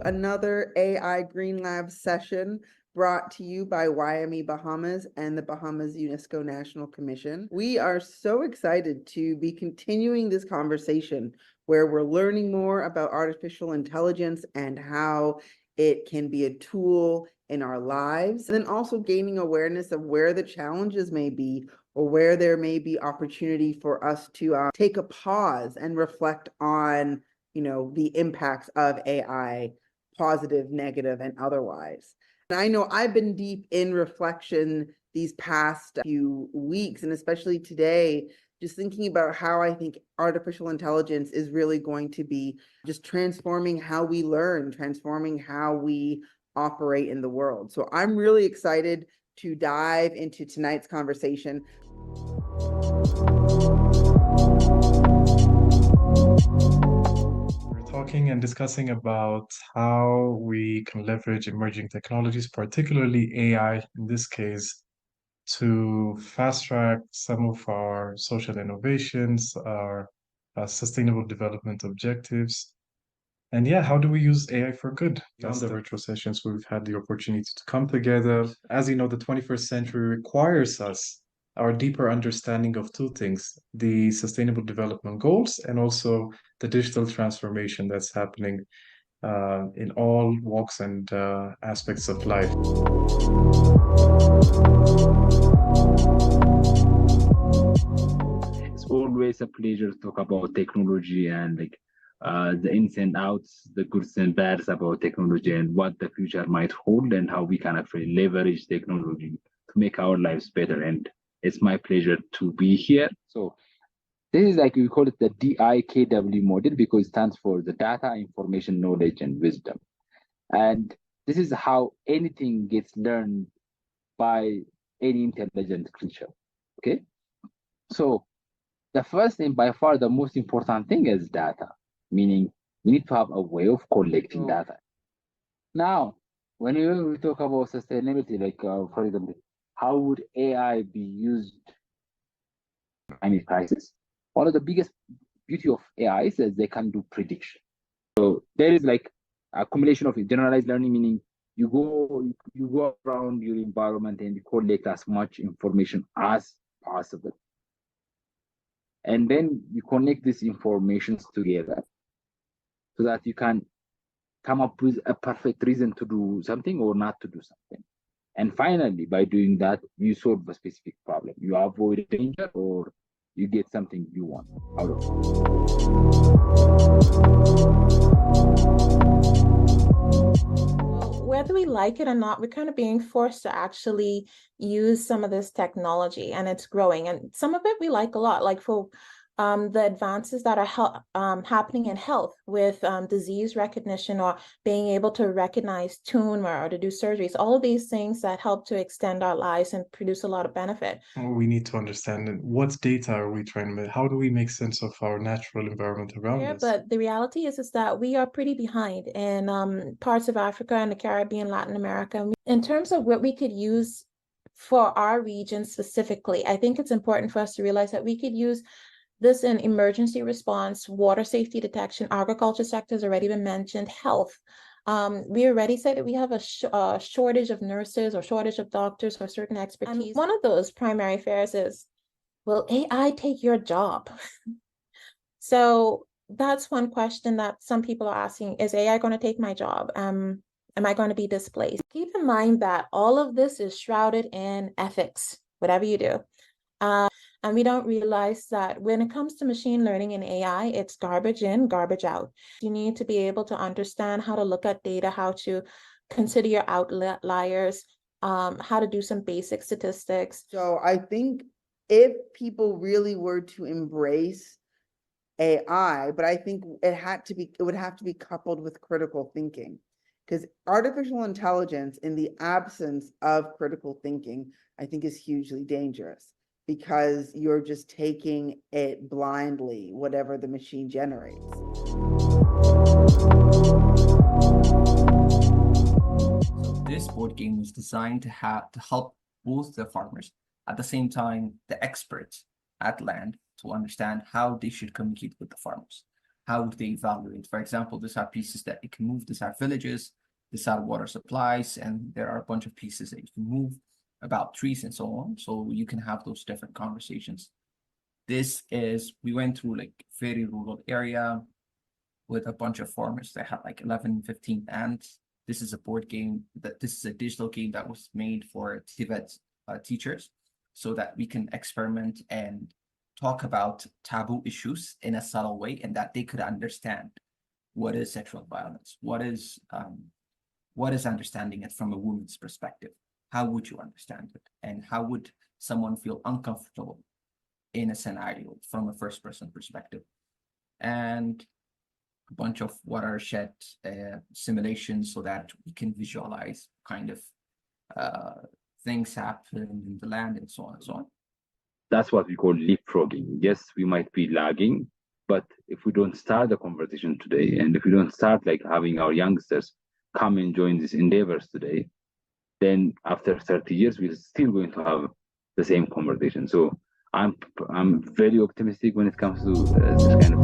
another AI Green Lab session brought to you by YME Bahamas and the Bahamas UNESCO National Commission. We are so excited to be continuing this conversation where we're learning more about artificial intelligence and how it can be a tool in our lives, and then also gaining awareness of where the challenges may be or where there may be opportunity for us to take a pause and reflect on the impacts of AI, positive, negative, and otherwise. And I know I've been deep in reflection these past few weeks, and especially today, just thinking about how I think artificial intelligence is really going to be just transforming how we learn, transforming how we operate in the world. So I'm really excited to dive into tonight's conversation. Talking and discussing about how we can leverage emerging technologies, particularly AI in this case, to fast track some of our social innovations, our sustainable development objectives. And yeah, how do we use AI for good? Beyond the virtual sessions, we've had the opportunity to come together. As you know, the 21st century requires us our deeper understanding of two things, the sustainable development goals and also the digital transformation that's happening in all walks and aspects of life. It's always a pleasure to talk about technology and the ins and outs, the goods and bads about technology and what the future might hold and how we can actually leverage technology to make our lives better. And it's my pleasure to be here. So this is we call it the DIKW model because it stands for the data, information, knowledge, and wisdom. And this is how anything gets learned by any intelligent creature. Okay. So the first thing, by far the most important thing, is data, meaning we need to have a way of collecting data. Now, when we talk about sustainability, for example, how would AI be used in climate crisis? One of the biggest beauty of AI is that they can do prediction. So there is accumulation of generalized learning, meaning you go around your environment and you collect as much information as possible. And then you connect these informations together so that you can come up with a perfect reason to do something or not to do something. And finally, by doing that, you solve a specific problem. You avoid danger or you get something you want out of it. Whether we like it or not, we're kind of being forced to actually use some of this technology, and it's growing. And some of it we like a lot, like for the advances that are happening in health with disease recognition or being able to recognize tumor or to do surgeries, all of these things that help to extend our lives and produce a lot of benefit. We need to understand what data are we trying to make? How do we make sense of our natural environment around us? But the reality is that we are pretty behind in parts of Africa and the Caribbean, Latin America. In terms of what we could use for our region specifically, I think it's important for us to realize that we could use this in emergency response, water safety detection, agriculture sector has already been mentioned, health. We already say that we have a shortage of nurses or shortage of doctors for certain expertise. And one of those primary fears is, will AI take your job? So that's one question that some people are asking, is AI going to take my job? Am I going to be displaced? Keep in mind that all of this is shrouded in ethics, whatever you do. And we don't realize that when it comes to machine learning and AI, it's garbage in, garbage out. You need to be able to understand how to look at data, how to consider your outliers, how to do some basic statistics. So I think if people really were to embrace AI, but I think it would have to be coupled with critical thinking, because artificial intelligence in the absence of critical thinking, I think is hugely dangerous, because you're just taking it blindly, whatever the machine generates. So this board game was designed to help both the farmers, at the same time the experts at land, to understand how they should communicate with the farmers, how would they evaluate? For example, these are pieces that you can move, these are villages, these are water supplies, and there are a bunch of pieces that you can move about trees and so on. So you can have those different conversations. We went through like very rural area with a bunch of farmers that had like 11, 15 ants. This is a board game this is a digital game that was made for Tibet teachers so that we can experiment and talk about taboo issues in a subtle way and that they could understand what is sexual violence, what is understanding it from a woman's perspective. How would you understand it? And how would someone feel uncomfortable in a scenario from a first person perspective? And a bunch of watershed simulations so that we can visualize kind of things happen in the land and so on and so on. That's what we call leapfrogging. Yes, we might be lagging, but if we don't start the conversation today, and if we don't start like having our youngsters come and join these endeavors today, then after 30 years, we're still going to have the same conversation. So I'm very optimistic when it comes to this kind of